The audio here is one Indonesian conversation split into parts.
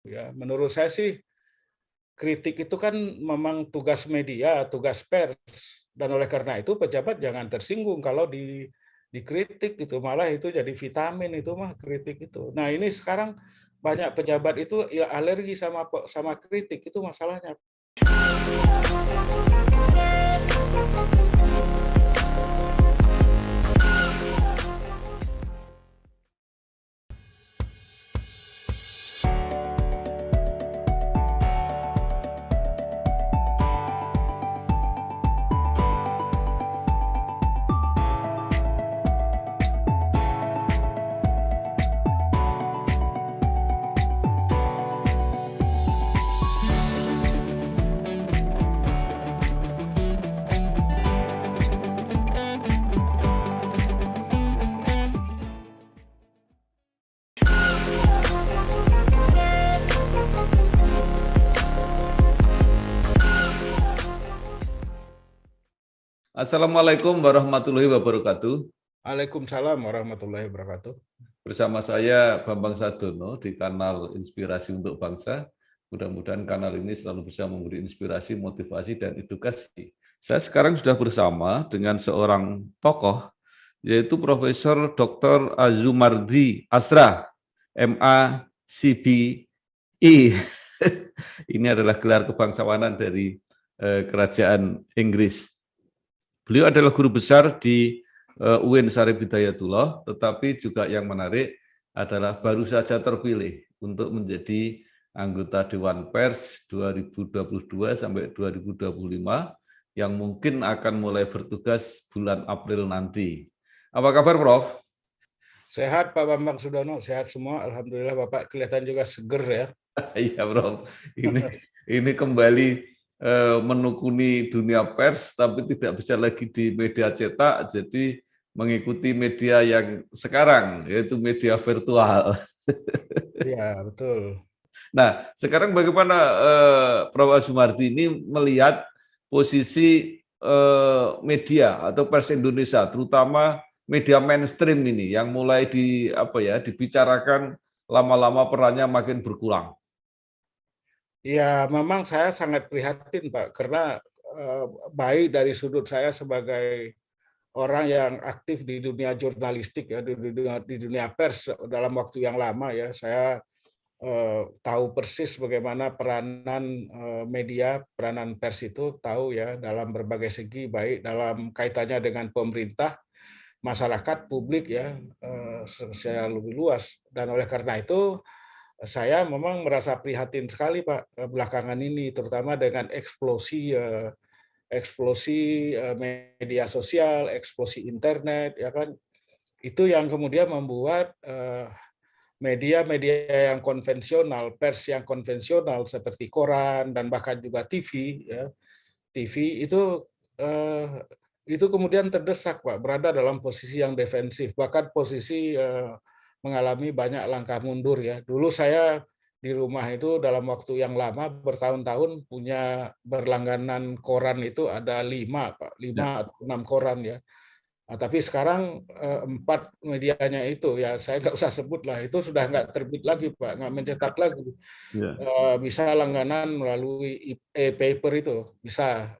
Ya, menurut saya sih kritik itu kan memang tugas media, tugas pers, dan oleh karena itu pejabat jangan tersinggung kalau dikritik gitu, malah itu jadi vitamin itu mah kritik itu. Nah ini sekarang banyak pejabat itu alergi sama kritik, itu masalahnya. Assalamualaikum warahmatullahi wabarakatuh. Waalaikumsalam warahmatullahi wabarakatuh. Bersama saya Bambang Sadono di kanal Inspirasi untuk Bangsa. Mudah-mudahan kanal ini selalu bisa memberi inspirasi, motivasi, dan edukasi. Saya sekarang sudah bersama dengan seorang tokoh, yaitu Profesor Dr. Azumardi Asra, MA CBE. Ini adalah gelar kebangsawanan dari Kerajaan Inggris. Beliau adalah guru besar di UIN Syarif Hidayatullah, tetapi juga yang menarik adalah baru saja terpilih untuk menjadi anggota Dewan Pers 2022 sampai 2025 yang mungkin akan mulai bertugas bulan April nanti. Apa kabar, Prof? Sehat Pak Bambang Sudono, sehat semua. Alhamdulillah Bapak kelihatan juga seger ya. Iya, Prof. Ini kembali menekuni dunia pers, tapi tidak bisa lagi di media cetak, jadi mengikuti media yang sekarang, yaitu media virtual. Iya, betul. Nah, sekarang bagaimana Prof. Azumardi ini melihat posisi media atau pers Indonesia, terutama media mainstream ini yang mulai dibicarakan lama-lama perannya makin berkurang. Ya, memang saya sangat prihatin, Pak, karena baik dari sudut saya sebagai orang yang aktif di dunia jurnalistik ya, di dunia pers dalam waktu yang lama ya, saya tahu persis bagaimana peranan media, peranan pers itu tahu ya dalam berbagai segi, baik dalam kaitannya dengan pemerintah, masyarakat, publik ya, secara lebih luas. Dan oleh karena itu saya memang merasa prihatin sekali Pak belakangan ini, terutama dengan eksplosi media sosial, eksplosi internet, ya kan, itu yang kemudian membuat media-media yang konvensional, pers yang konvensional seperti koran dan bahkan juga TV, ya, TV eh, itu kemudian terdesak Pak, berada dalam posisi yang defensif, bahkan posisi mengalami banyak langkah mundur ya. Dulu saya di rumah itu dalam waktu yang lama bertahun-tahun punya berlangganan koran itu ada 5 Pak, 5 atau 6 koran ya. Nah, tapi sekarang 4 medianya itu ya saya nggak usah sebut lah, itu sudah nggak terbit lagi Pak, nggak mencetak lagi. Ya. Bisa langganan melalui e-paper itu bisa,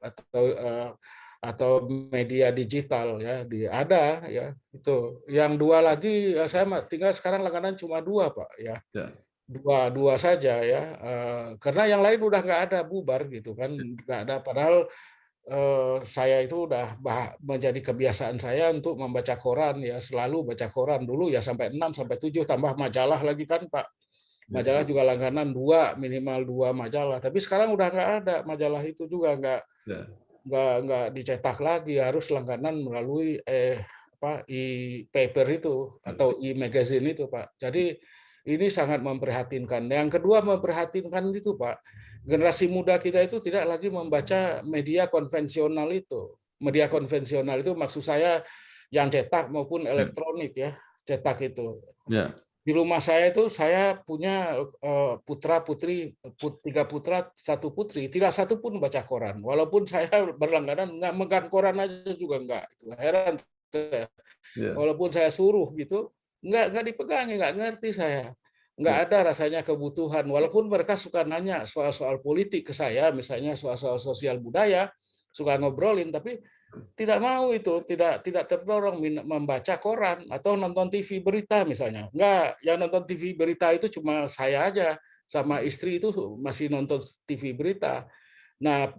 atau media digital ya, ada ya itu. Yang 2 lagi ya saya tinggal sekarang langganan cuma 2 Pak ya. Ya. Dua saja ya, karena yang lain udah nggak ada, bubar gitu kan, nggak ada. Padahal saya itu udah menjadi kebiasaan saya untuk membaca koran ya, selalu baca koran dulu ya sampai 6 sampai 7 tambah majalah lagi kan Pak. Ya. Majalah juga langganan 2, minimal 2 majalah. Tapi sekarang udah nggak ada majalah itu juga, Ya. nggak dicetak lagi, harus langganan melalui e-paper itu atau e-magazine itu Pak. Jadi ini sangat memprihatinkan. Yang kedua memprihatinkan itu Pak, generasi muda kita itu tidak lagi membaca media konvensional itu. Media konvensional itu maksud saya yang cetak maupun elektronik ya, cetak itu. Ya. Di rumah saya itu saya punya putra-putri, 3 putra, 1 putri, tidak satu pun baca koran. Walaupun saya berlangganan nggak megang koran aja juga nggak. Itu heran saya. Ya. Walaupun saya suruh gitu, nggak dipegangi, nggak ngerti saya. nggak ada rasanya kebutuhan. Walaupun mereka suka nanya soal-soal politik ke saya, misalnya soal-soal sosial budaya, suka ngobrolin, tapi tidak mau itu, tidak terdorong membaca koran atau nonton TV berita misalnya. Enggak, yang nonton TV berita itu cuma saya aja, sama istri itu masih nonton TV berita. Nah,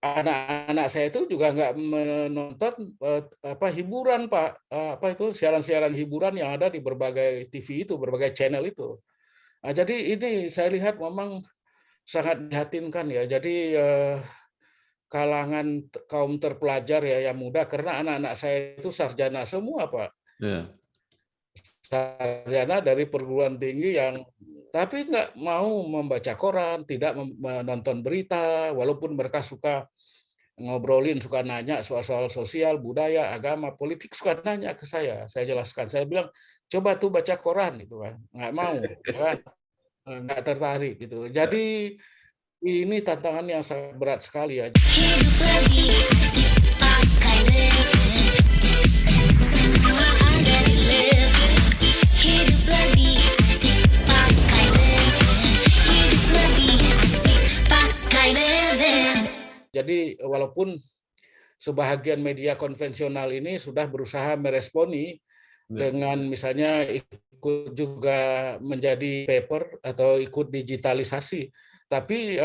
anak-anak saya itu juga nggak menonton hiburan, Pak, apa itu siaran-siaran hiburan yang ada di berbagai TV itu, berbagai channel itu. Nah, jadi ini saya lihat memang sangat prihatinkan ya. Jadi kalangan kaum terpelajar ya yang muda, karena anak-anak saya itu sarjana semua, Pak. Ya. Sarjana dari perguruan tinggi yang tapi nggak mau membaca koran, tidak menonton berita, walaupun mereka suka ngobrolin, suka nanya soal-soal sosial, budaya, agama, politik, suka nanya ke saya. Saya jelaskan, saya bilang, coba tuh baca koran, gitu kan. Nggak mau, kan? Nggak tertarik, gitu. Jadi ini tantangan yang sangat berat sekali ya. Hidup lebih asik pakai living. Semua ada di living. Hidup lebih asik pakai living. Hidup lebih asik pakai living. Jadi walaupun sebahagian media konvensional ini sudah berusaha meresponi dengan misalnya ikut juga menjadi paper atau ikut digitalisasi, tapi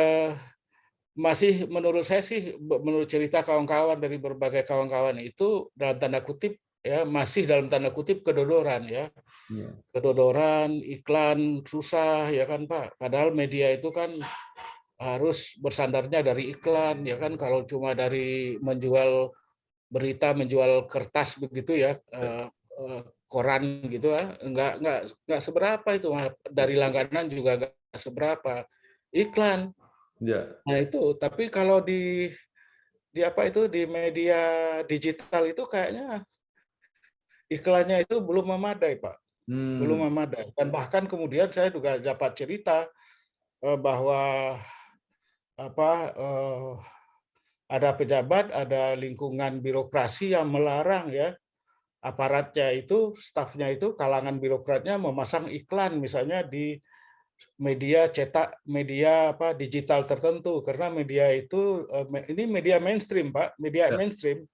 masih menurut saya sih, menurut cerita kawan-kawan dari berbagai kawan-kawan itu dalam tanda kutip ya, masih dalam tanda kutip kedodoran ya. Kedodoran, iklan susah ya kan Pak. Padahal media itu kan harus bersandarnya dari iklan ya kan, kalau cuma dari menjual berita, menjual kertas begitu ya, koran gitu ya, nggak seberapa itu, dari langganan juga nggak seberapa, iklan. Ya. Nah itu, tapi kalau di apa itu di media digital itu kayaknya iklannya itu belum memadai, Pak. Belum memadai. Dan bahkan kemudian saya juga dapat cerita bahwa ada pejabat, ada lingkungan birokrasi yang melarang ya aparatnya itu, stafnya itu, kalangan birokratnya memasang iklan misalnya di media cetak, media digital tertentu, karena media itu ini media mainstream, Pak, media mainstream.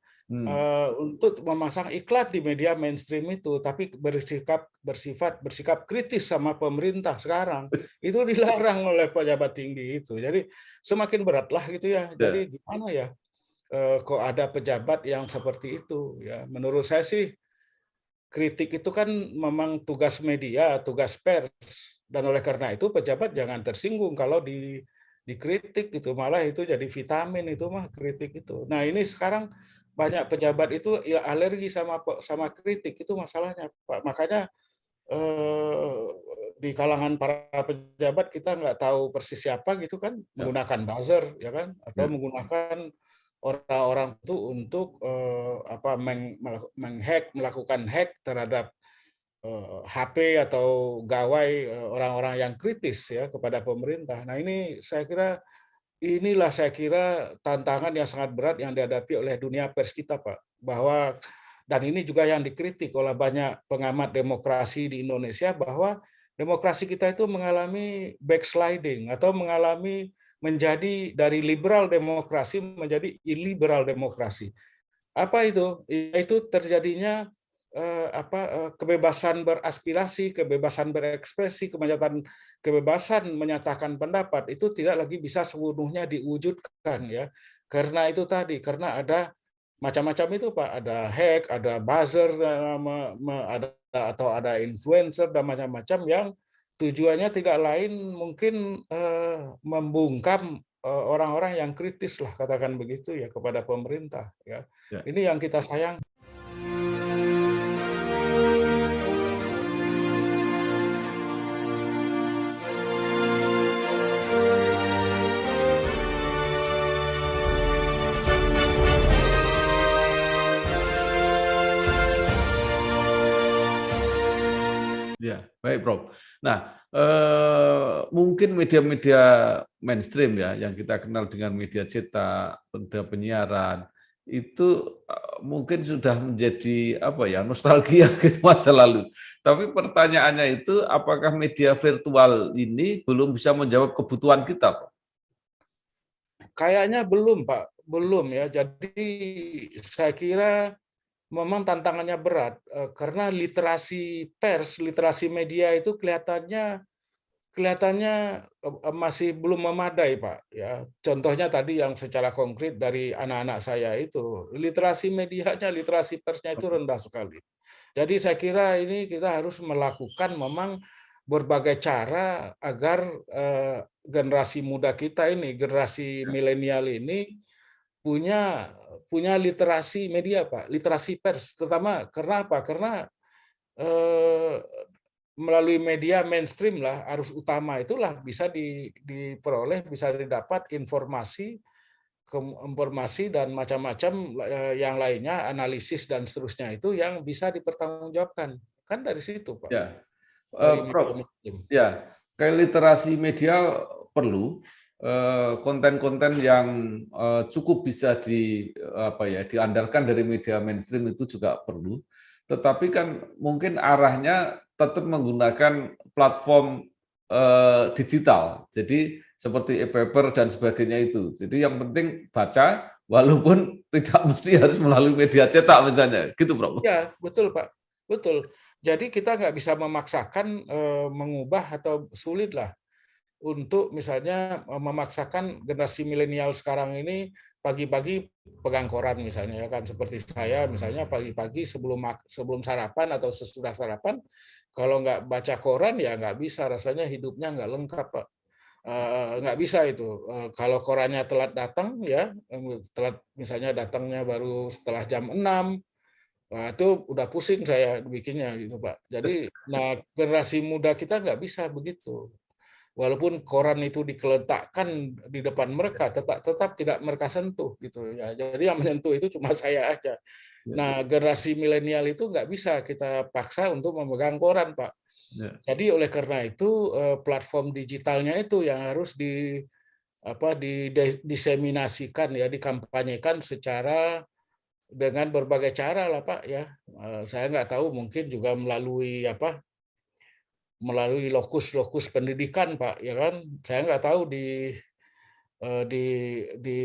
Untuk memasang iklan di media mainstream itu, tapi bersikap kritis sama pemerintah sekarang, itu dilarang oleh pejabat tinggi itu. Jadi semakin beratlah gitu ya. Jadi gimana ya, kok ada pejabat yang seperti itu ya? Menurut saya sih kritik itu kan memang tugas media, tugas pers, dan oleh karena itu pejabat jangan tersinggung kalau dikritik gitu, malah itu jadi vitamin itu mah kritik itu. Nah ini sekarang banyak pejabat itu alergi sama kritik, itu masalahnya Pak. Makanya di kalangan para pejabat kita nggak tahu persis siapa gitu kan, menggunakan buzzer ya kan, atau menggunakan orang-orang itu untuk melakukan hack terhadap HP atau gawai orang-orang yang kritis ya kepada pemerintah. Nah ini inilah saya kira tantangan yang sangat berat yang dihadapi oleh dunia pers kita, Pak. Bahwa, dan ini juga yang dikritik oleh banyak pengamat demokrasi di Indonesia, bahwa demokrasi kita itu mengalami backsliding atau mengalami menjadi dari liberal demokrasi menjadi illiberal demokrasi. Apa itu? Itu terjadinya kebebasan beraspirasi, kebebasan berekspresi, kebebasan menyatakan pendapat itu tidak lagi bisa sepenuhnya diwujudkan ya. Karena itu tadi, karena ada macam-macam itu Pak, ada hack, ada buzzer, atau ada influencer dan macam-macam yang tujuannya tidak lain mungkin membungkam orang-orang yang kritis lah, katakan begitu ya, kepada pemerintah ya. Ini yang kita sayang. Ya, baik, Prof. Nah, mungkin media-media mainstream ya, yang kita kenal dengan media cetak, media penyiaran, itu mungkin sudah menjadi apa ya, nostalgia gitu masa lalu. Tapi pertanyaannya itu, apakah media virtual ini belum bisa menjawab kebutuhan kita, Pak? Kayaknya belum, Pak. Belum ya. Jadi saya kira memang tantangannya berat karena literasi pers, literasi media itu kelihatannya masih belum memadai, Pak. Ya, contohnya tadi yang secara konkret dari anak-anak saya itu, literasi medianya, literasi persnya itu rendah sekali. Jadi saya kira ini kita harus melakukan memang berbagai cara agar generasi muda kita ini, generasi milenial ini punya literasi media, Pak, literasi pers, terutama karena apa? Karena eh, melalui media mainstream lah, arus utama itulah bisa diperoleh, bisa didapat informasi dan macam-macam yang lainnya, analisis dan seterusnya itu yang bisa dipertanggungjawabkan. Kan dari situ, Pak. Ya, Dari media Prof. mainstream. Ya, kayak literasi media perlu konten-konten yang cukup bisa diandalkan dari media mainstream itu juga perlu. Tetapi kan mungkin arahnya tetap menggunakan platform digital. Jadi seperti e-paper dan sebagainya itu. Jadi yang penting baca, walaupun tidak mesti harus melalui media cetak misalnya. Gitu, Prof. Ya, betul, Pak. Betul. Jadi kita nggak bisa memaksakan mengubah atau sulit lah untuk misalnya memaksakan generasi milenial sekarang ini pagi-pagi pegang koran misalnya ya kan, seperti saya misalnya pagi-pagi sebelum sarapan atau sesudah sarapan kalau nggak baca koran ya nggak bisa, rasanya hidupnya nggak lengkap, Pak. Nggak bisa itu. Kalau korannya telat datang ya, telat misalnya datangnya baru setelah jam 6, wah, itu udah pusing saya bikinnya gitu, Pak. Jadi, nah generasi muda kita nggak bisa begitu. Walaupun koran itu dikeletakkan di depan mereka, tetap tidak mereka sentuh gitu ya. Jadi yang menyentuh itu cuma saya aja. Nah, generasi milenial itu nggak bisa kita paksa untuk memegang koran, Pak. Jadi oleh karena itu platform digitalnya itu yang harus diseminasikan ya, dikampanyekan secara dengan berbagai cara lah, Pak ya. Saya nggak tahu, mungkin juga melalui lokus-lokus pendidikan, Pak, ya kan. Saya nggak tahu di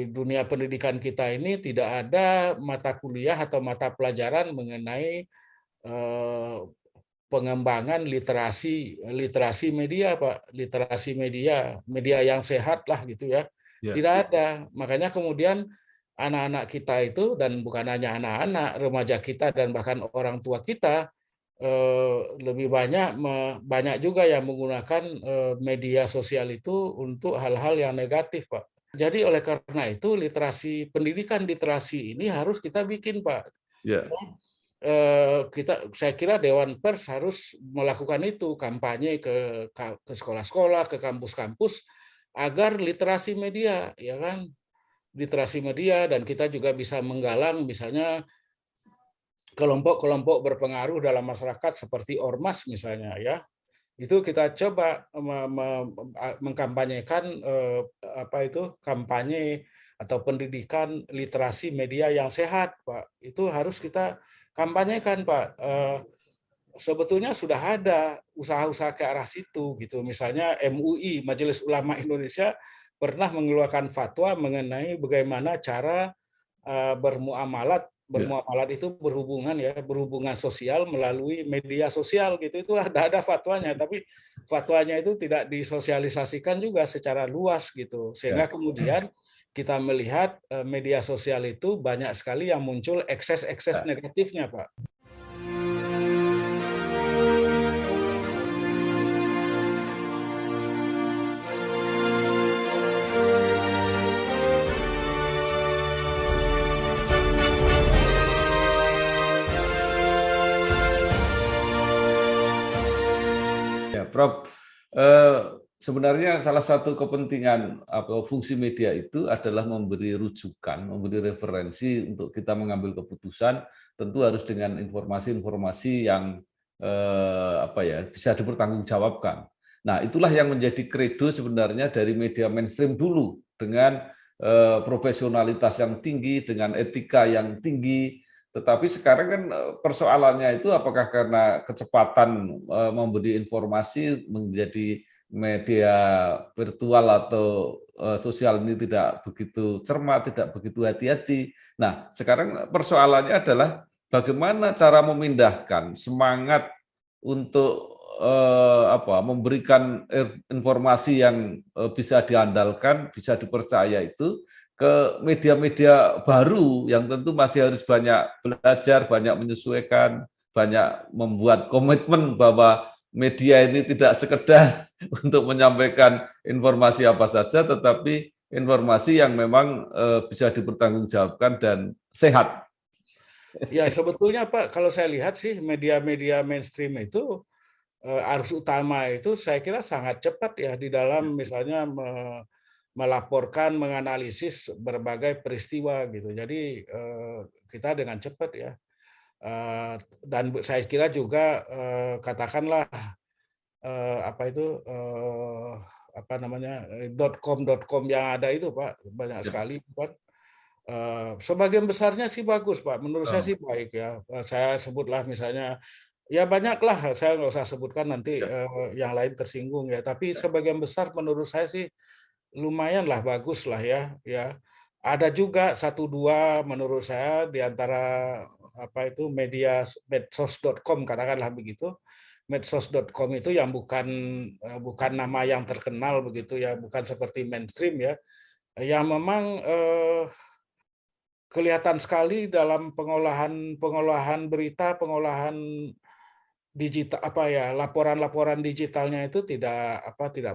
dunia pendidikan kita ini tidak ada mata kuliah atau mata pelajaran mengenai pengembangan literasi media, Pak, literasi media yang sehat lah gitu ya. Tidak ada. Makanya kemudian anak-anak kita itu, dan bukan hanya anak-anak, remaja kita dan bahkan orang tua kita lebih banyak juga yang menggunakan media sosial itu untuk hal-hal yang negatif, Pak. Jadi oleh karena itu pendidikan literasi ini harus kita bikin, Pak. Saya kira Dewan Pers harus melakukan itu, kampanye ke sekolah-sekolah, ke kampus-kampus agar literasi media, ya kan, literasi media, dan kita juga bisa menggalang misalnya kelompok-kelompok berpengaruh dalam masyarakat seperti ormas misalnya ya. Itu kita coba mengkampanyekan kampanye atau pendidikan literasi media yang sehat, Pak. Itu harus kita kampanyekan, Pak. Sebetulnya sudah ada usaha-usaha ke arah situ gitu. Misalnya MUI, Majelis Ulama Indonesia, pernah mengeluarkan fatwa mengenai bagaimana cara bermuamalat itu berhubungan sosial melalui media sosial gitu. Itu ada fatwanya, tapi fatwanya itu tidak disosialisasikan juga secara luas gitu, sehingga kemudian kita melihat media sosial itu banyak sekali yang muncul ekses negatifnya, Pak. Prof, sebenarnya salah satu kepentingan atau fungsi media itu adalah memberi rujukan, memberi referensi untuk kita mengambil keputusan, tentu harus dengan informasi-informasi yang bisa dipertanggungjawabkan. Nah, itulah yang menjadi kredo sebenarnya dari media mainstream dulu dengan profesionalitas yang tinggi, dengan etika yang tinggi. Tetapi sekarang kan persoalannya itu apakah karena kecepatan memberi informasi menjadi media virtual atau sosial ini tidak begitu cermat, tidak begitu hati-hati. Nah, sekarang persoalannya adalah bagaimana cara memindahkan semangat untuk memberikan informasi yang bisa diandalkan, bisa dipercaya itu ke media-media baru yang tentu masih harus banyak belajar, banyak menyesuaikan, banyak membuat komitmen bahwa media ini tidak sekedar untuk menyampaikan informasi apa saja, tetapi informasi yang memang bisa dipertanggungjawabkan dan sehat. Ya sebetulnya Pak, kalau saya lihat sih media-media mainstream itu arus utama itu saya kira sangat cepat ya di dalam misalnya melaporkan, menganalisis berbagai peristiwa gitu. Jadi kita dengan cepat ya. Dan saya kira juga katakanlah .com yang ada itu Pak banyak sekali kan. Sebagian besarnya sih bagus Pak, menurut saya sih baik ya. Saya sebutlah misalnya ya banyaklah, saya nggak usah sebutkan nanti yang lain tersinggung ya. Tapi sebagian besar menurut saya sih lumayan lah, bagus lah ya. Ada juga 1-2 menurut saya di antara media medsos.com katakanlah begitu. Medsos.com itu yang bukan nama yang terkenal begitu ya, bukan seperti mainstream ya. Yang memang kelihatan sekali dalam pengolahan berita, pengolahan digital laporan-laporan digitalnya itu tidak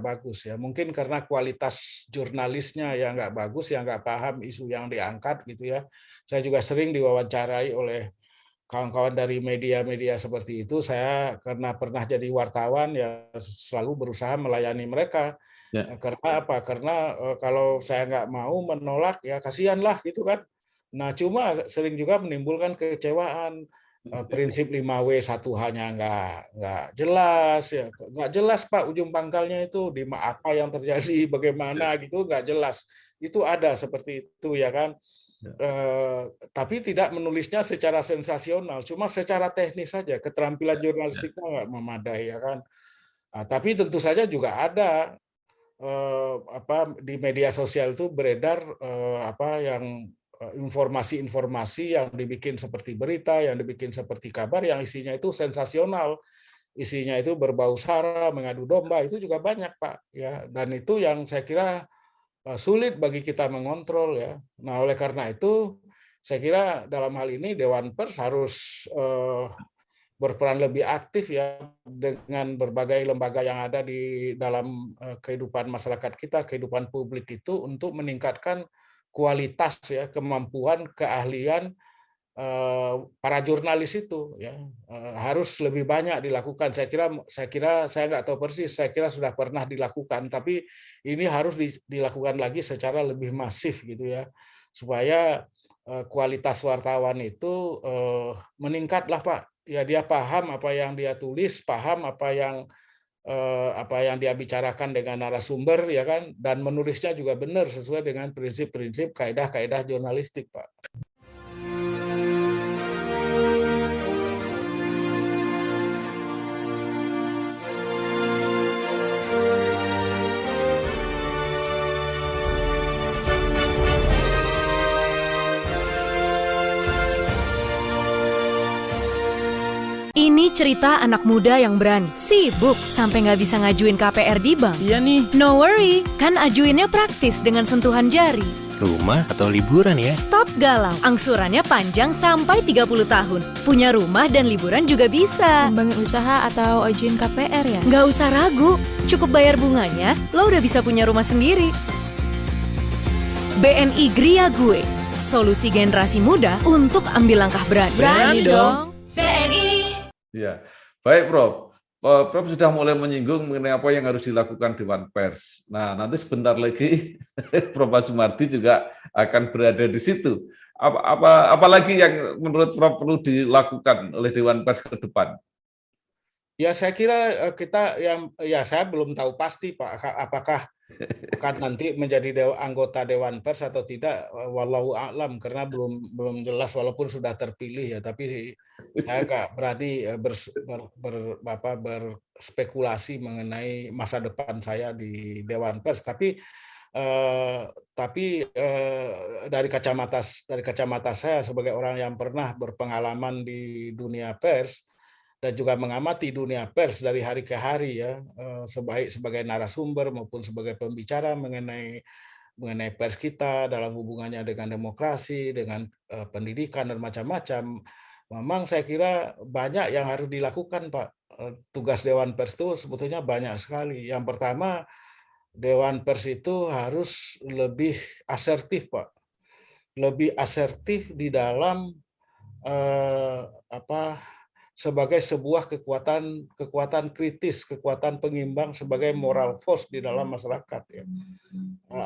bagus ya. Mungkin karena kualitas jurnalisnya yang nggak bagus, yang nggak paham isu yang diangkat gitu ya. Saya juga sering diwawancarai oleh kawan-kawan dari media-media seperti itu. Saya karena pernah jadi wartawan ya selalu berusaha melayani mereka. Ya. Karena apa? Karena kalau saya nggak mau menolak ya kasihanlah gitu kan. Nah cuma sering juga menimbulkan kekecewaan. Prinsip 5W 1H-nya nggak jelas ya, nggak jelas Pak ujung pangkalnya itu di apa yang terjadi bagaimana gitu nggak jelas, itu ada seperti itu ya kan. Tapi tidak menulisnya secara sensasional, cuma secara teknis saja, keterampilan jurnalistiknya nggak memadai ya kan. Tapi tentu saja juga ada di media sosial itu beredar informasi-informasi yang dibikin seperti berita, yang dibikin seperti kabar, yang isinya itu sensasional, isinya itu berbau sara, mengadu domba, itu juga banyak Pak. Ya, dan itu yang saya kira sulit bagi kita mengontrol ya. Nah oleh karena itu saya kira dalam hal ini Dewan Pers harus berperan lebih aktif ya dengan berbagai lembaga yang ada di dalam kehidupan masyarakat kita, kehidupan publik itu untuk meningkatkan kualitas ya, kemampuan, keahlian para jurnalis itu ya harus lebih banyak dilakukan. Saya kira saya nggak tahu persis, saya kira sudah pernah dilakukan, tapi ini harus dilakukan lagi secara lebih masif gitu ya, supaya kualitas wartawan itu meningkatlah Pak. Ya dia paham apa yang dia tulis, paham apa yang dia bicarakan dengan narasumber ya kan, dan menulisnya juga benar sesuai dengan prinsip-prinsip kaidah-kaidah jurnalistik Pak. Ini cerita anak muda yang berani, sibuk sampai nggak bisa ngajuin KPR di bank. Iya nih. No worry, kan ajuinnya praktis dengan sentuhan jari. Rumah atau liburan ya? Stop galau, angsurannya panjang sampai 30 tahun. Punya rumah dan liburan juga bisa. Kembangin usaha atau ajuin KPR ya? Nggak usah ragu, cukup bayar bunganya, lo udah bisa punya rumah sendiri. BNI Gria Gue, solusi generasi muda untuk ambil langkah berani. Berani dong. BNI. Ya, baik Prof. Prof sudah mulai menyinggung mengenai apa yang harus dilakukan Dewan Pers. Nah, nanti sebentar lagi Prof Sumardi juga akan berada di situ. Apalagi yang menurut Prof perlu dilakukan oleh Dewan Pers ke depan? Ya saya kira kita saya belum tahu pasti Pak apakah akan nanti menjadi anggota Dewan Pers atau tidak, wallahu a'lam, karena belum jelas walaupun sudah terpilih ya, tapi saya nggak berani berspekulasi mengenai masa depan saya di Dewan Pers. Dari kacamata saya sebagai orang yang pernah berpengalaman di dunia pers dan juga mengamati dunia pers dari hari ke hari ya, sebagai narasumber maupun sebagai pembicara mengenai pers kita dalam hubungannya dengan demokrasi, dengan pendidikan dan macam-macam. Memang saya kira banyak yang harus dilakukan, Pak. Tugas Dewan Pers itu sebetulnya banyak sekali. Yang pertama, Dewan Pers itu harus lebih asertif, Pak. Lebih asertif di dalam sebagai sebuah kekuatan kritis, kekuatan pengimbang sebagai moral force di dalam masyarakat ya.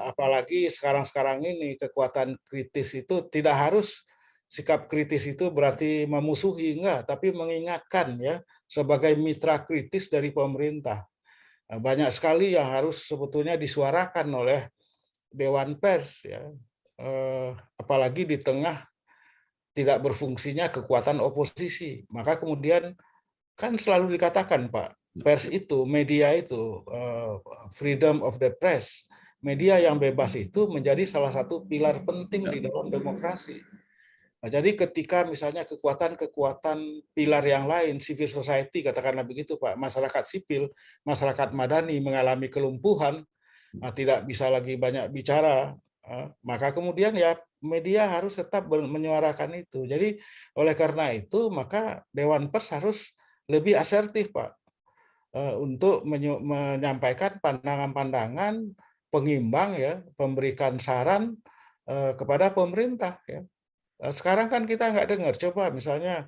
Apalagi sekarang ini kekuatan kritis itu tidak harus sikap kritis itu berarti memusuhi, enggak, tapi mengingatkan ya sebagai mitra kritis dari pemerintah. Banyak sekali yang harus sebetulnya disuarakan oleh Dewan Pers ya. Apalagi di tengah tidak berfungsinya kekuatan oposisi. Maka kemudian kan selalu dikatakan Pak, pers itu, media itu, freedom of the press, media yang bebas itu menjadi salah satu pilar penting di dalam demokrasi. Nah, jadi ketika misalnya kekuatan-kekuatan pilar yang lain, civil society, katakanlah begitu Pak, masyarakat sipil, masyarakat madani mengalami kelumpuhan, tidak bisa lagi banyak bicara, maka kemudian ya media harus tetap menyuarakan itu. Jadi oleh karena itu maka Dewan Pers harus lebih asertif Pak, untuk menyampaikan pandangan-pandangan pengimbang ya, memberikan saran kepada pemerintah ya. Sekarang kan kita nggak dengar, coba misalnya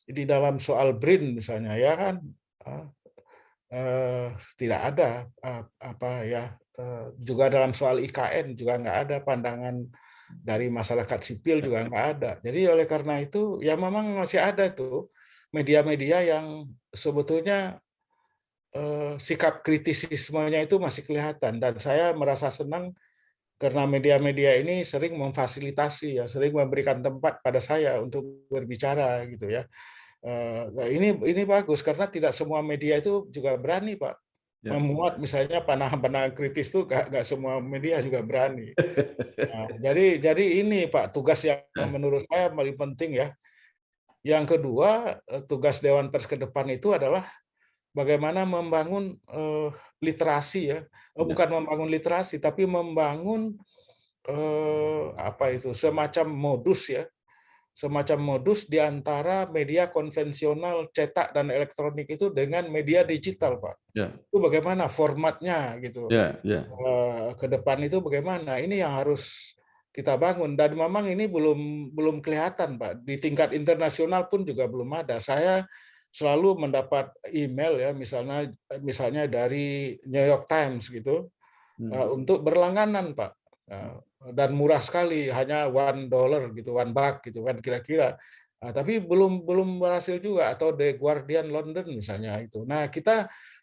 di dalam soal BRIN misalnya ya kan, tidak ada juga dalam soal IKN juga nggak ada pandangan dari masyarakat sipil, juga nggak ada. Jadi oleh karena itu ya memang masih ada tuh media-media yang sebetulnya sikap kritisismenya itu masih kelihatan, dan saya merasa senang karena media-media ini sering memfasilitasi ya, sering memberikan tempat pada saya untuk berbicara gitu ya. Ini bagus karena tidak semua media itu juga berani Pak memuat misalnya pandangan-pandangan kritis itu, nggak semua media juga berani. Nah, jadi ini Pak tugas yang menurut saya paling penting ya. Yang kedua, tugas Dewan Pers ke depan itu adalah bagaimana membangun literasi ya, bukan membangun literasi tapi membangun semacam modus ya, semacam modus di antara media konvensional cetak dan elektronik itu dengan media digital Pak. Itu bagaimana formatnya gitu. Ke depan itu bagaimana? Ini yang harus kita bangun, dan memang ini belum kelihatan Pak. Di tingkat internasional pun juga belum ada. Saya selalu mendapat email ya, misalnya dari New York Times gitu, untuk berlangganan Pak, dan murah sekali, hanya $1 gitu, $1 gitu kan kira-kira. Tapi belum berhasil juga, atau The Guardian London misalnya itu. Nah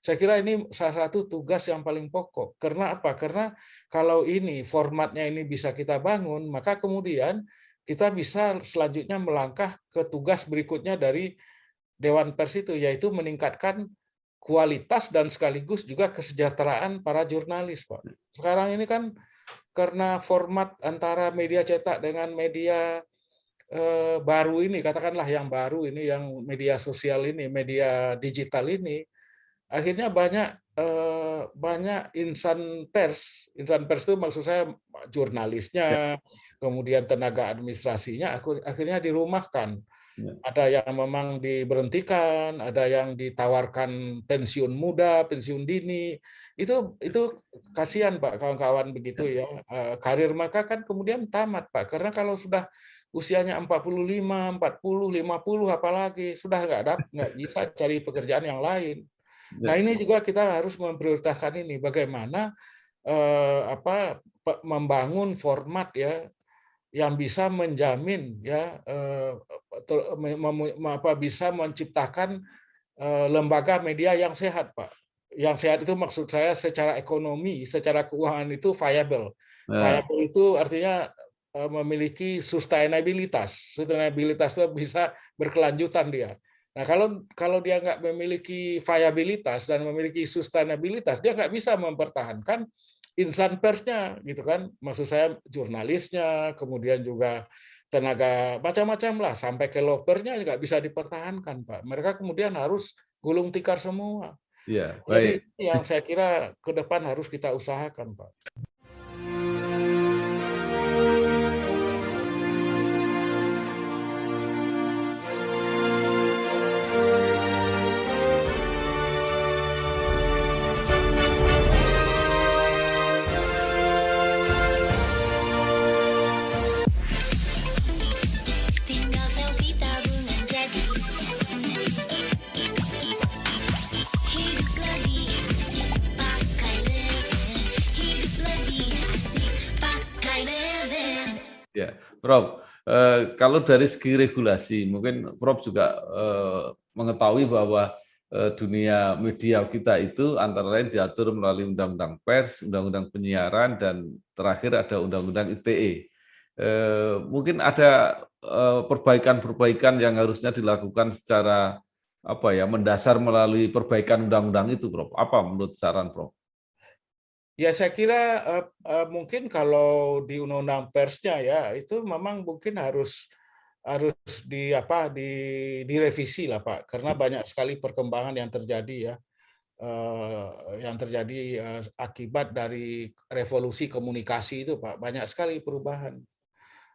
saya kira ini salah satu tugas yang paling pokok. Karena apa? Karena kalau ini formatnya ini bisa kita bangun, maka kemudian kita bisa selanjutnya melangkah ke tugas berikutnya dari Dewan Pers itu, yaitu meningkatkan kualitas dan sekaligus juga kesejahteraan para jurnalis, Pak. Sekarang ini kan karena format antara media cetak dengan media baru ini, katakanlah yang baru ini, yang media sosial ini, media digital ini, akhirnya banyak insan pers itu maksud saya jurnalisnya, kemudian tenaga administrasinya akhirnya dirumahkan. Ada yang memang diberhentikan, ada yang ditawarkan pensiun muda, pensiun dini. Itu kasihan Pak, kawan-kawan begitu ya. Karir mereka kan kemudian tamat Pak, karena kalau sudah usianya 45, 40, 50 apalagi sudah nggak bisa cari pekerjaan yang lain. Nah, ini juga kita harus memprioritaskan ini, bagaimana membangun format ya yang bisa menjamin ya bisa menciptakan lembaga media yang sehat, Pak. Yang sehat itu maksud saya secara ekonomi, secara keuangan itu viable. Nah, Viable itu artinya memiliki sustainabilitas. Sustainabilitas itu bisa berkelanjutan dia. Nah, kalau dia nggak memiliki viabilitas dan memiliki sustainabilitas, dia nggak bisa mempertahankan insan persnya, gitu kan? Maksud saya jurnalisnya, kemudian juga tenaga macam-macam lah, sampai ke lopernya nggak bisa dipertahankan, Pak. Mereka kemudian harus gulung tikar semua. ya, Jadi baik. yang saya kira ke depan harus kita usahakan, Pak. Tinggal selfie tabungan jadi. Hidup lebih asik pakai Leven. Hidup lebih asik pakai Leven. Ya, Prof. Kalau dari segi regulasi, mungkin Prof juga mengetahui bahwa dunia media kita itu antara lain diatur melalui Undang-Undang Pers, Undang-Undang Penyiaran, dan terakhir ada Undang-Undang ITE. Mungkin ada perbaikan-perbaikan yang harusnya dilakukan secara mendasar melalui perbaikan undang-undang itu, Prof. Apa menurut saran Prof? Ya saya kira mungkin kalau di undang-undang persnya ya itu memang mungkin harus direvisi lah, Pak, karena banyak sekali perkembangan yang terjadi ya, akibat dari revolusi komunikasi itu, Pak, banyak sekali perubahan.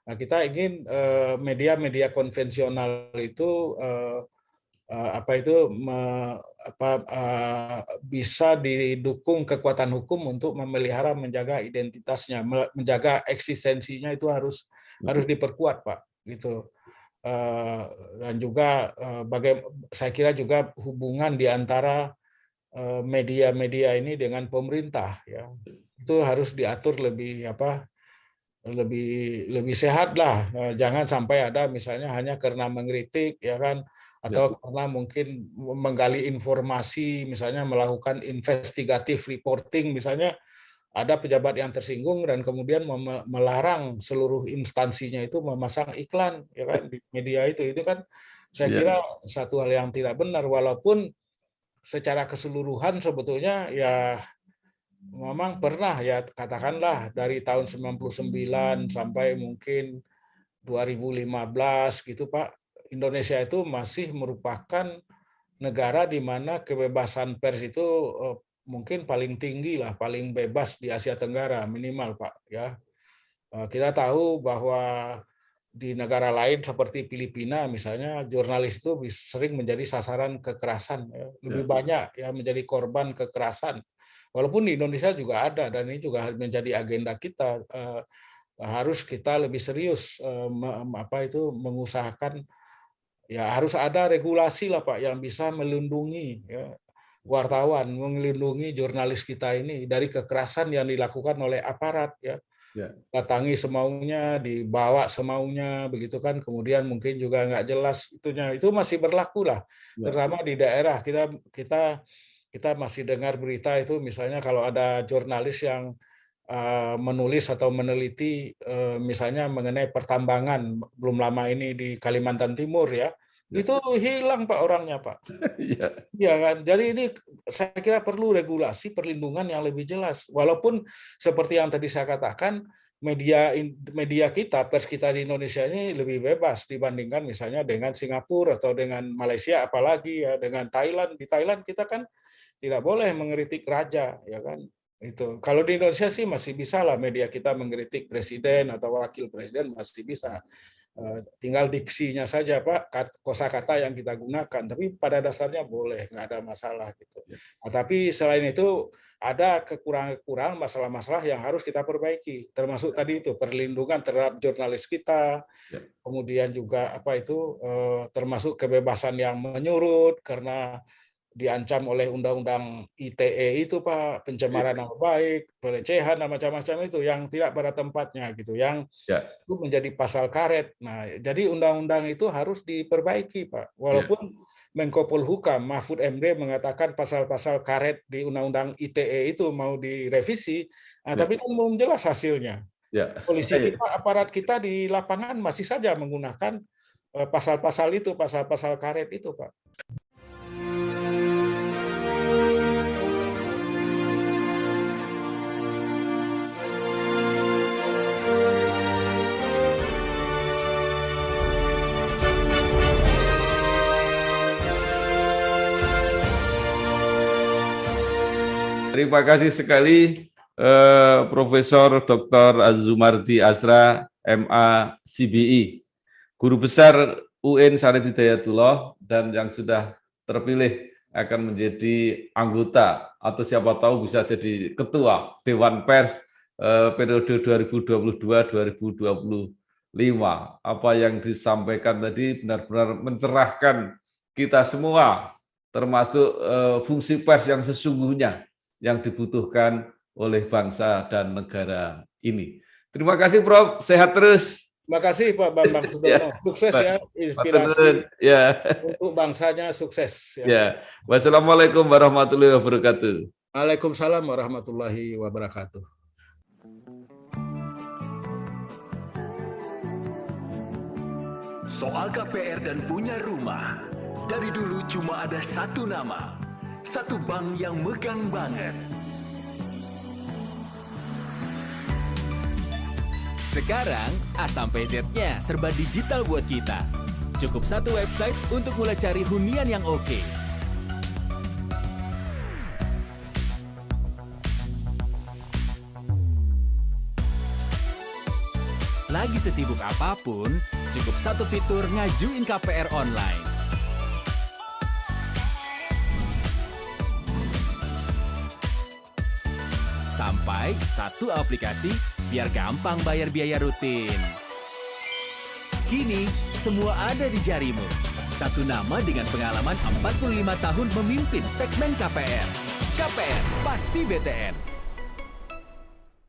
Nah, kita ingin media-media konvensional itu bisa didukung kekuatan hukum untuk memelihara, menjaga identitasnya, menjaga eksistensinya itu harus diperkuat, Pak, gitu. Dan juga saya kira juga hubungan di antara media-media ini dengan pemerintah ya itu harus diatur lebih sehat lah. Jangan sampai ada misalnya hanya karena mengkritik ya kan, atau karena mungkin menggali informasi, misalnya melakukan investigative reporting, misalnya ada pejabat yang tersinggung dan kemudian melarang seluruh instansinya itu memasang iklan ya kan di media itu kan saya kira satu hal yang tidak benar, walaupun secara keseluruhan sebetulnya ya memang pernah ya, katakanlah dari tahun 99 sampai mungkin 2015 gitu, Pak, Indonesia itu masih merupakan negara di mana kebebasan pers itu mungkin paling tinggi lah, paling bebas di Asia Tenggara minimal, Pak, ya. Kita tahu bahwa di negara lain seperti Filipina misalnya, jurnalis itu sering menjadi sasaran kekerasan, ya. Lebih banyak ya menjadi korban kekerasan. Walaupun di Indonesia juga ada, dan ini juga menjadi agenda kita, harus kita lebih serius mengusahakan ya, harus ada regulasi lah, Pak, yang bisa melindungi ya, wartawan, melindungi jurnalis kita ini dari kekerasan yang dilakukan oleh aparat ya. Datangi semaunya, dibawa semaunya, begitu kan. Kemudian mungkin juga nggak jelas itunya, itu masih berlaku lah, terutama di daerah. Kita masih dengar berita itu, misalnya kalau ada jurnalis yang menulis atau meneliti misalnya mengenai pertambangan belum lama ini di Kalimantan Timur ya, itu hilang, Pak, orangnya, Pak. Iya kan. Jadi ini saya kira perlu regulasi perlindungan yang lebih jelas. Walaupun seperti yang tadi saya katakan, media kita, pers kita di Indonesia ini lebih bebas dibandingkan misalnya dengan Singapura atau dengan Malaysia, apalagi ya dengan Thailand. Di Thailand kita kan tidak boleh mengkritik raja, ya kan. Itu. Kalau di Indonesia sih masih bisa lah media kita mengkritik presiden atau wakil presiden, masih bisa. Tinggal diksinya saja, Pak, kosakata yang kita gunakan, tapi pada dasarnya boleh, nggak ada masalah gitu. Nah, tapi selain itu ada kekurangan-kekurangan, masalah-masalah yang harus kita perbaiki, termasuk tadi itu perlindungan terhadap jurnalis kita, kemudian juga termasuk kebebasan yang menyurut karena diancam oleh undang-undang ITE itu Pak, pencemaran nama baik, pelecehan, dan macam-macam itu yang tidak pada tempatnya gitu, yang Ya. itu menjadi pasal karet. Nah, jadi undang-undang itu harus diperbaiki Pak. Walaupun Menko Polhukam Mahfud MD mengatakan pasal-pasal karet di undang-undang ITE itu mau direvisi, tapi kan belum jelas hasilnya. Ya. Polisi kita, aparat kita di lapangan masih saja menggunakan pasal-pasal itu, pasal-pasal karet itu Pak. Terima kasih sekali Profesor Dr. Azumardi Azra, MA CBI, Guru Besar UIN Syarif Hidayatullah, dan yang sudah terpilih akan menjadi anggota atau siapa tahu bisa jadi ketua Dewan Pers periode 2022-2025. Apa yang disampaikan tadi benar-benar mencerahkan kita semua, termasuk fungsi pers yang sesungguhnya yang dibutuhkan oleh bangsa dan negara ini. Terima kasih Prof, sehat terus. Terima kasih Pak Bambang Sudono. Sukses ya, inspirasi untuk bangsanya sukses. Ya. Wassalamualaikum warahmatullahi wabarakatuh. Waalaikumsalam warahmatullahi wabarakatuh. Soal KPR dan punya rumah, dari dulu cuma ada satu nama, satu bank yang megang banget. Sekarang A sampai Z-nya serba digital buat kita. Cukup satu website untuk mulai cari hunian yang oke. Lagi sesibuk apapun, cukup satu fitur ngajuin KPR online. Sampai satu aplikasi biar gampang bayar biaya rutin. Kini, semua ada di jarimu. Satu nama dengan pengalaman 45 tahun memimpin segmen KPR. KPR, pasti BTN.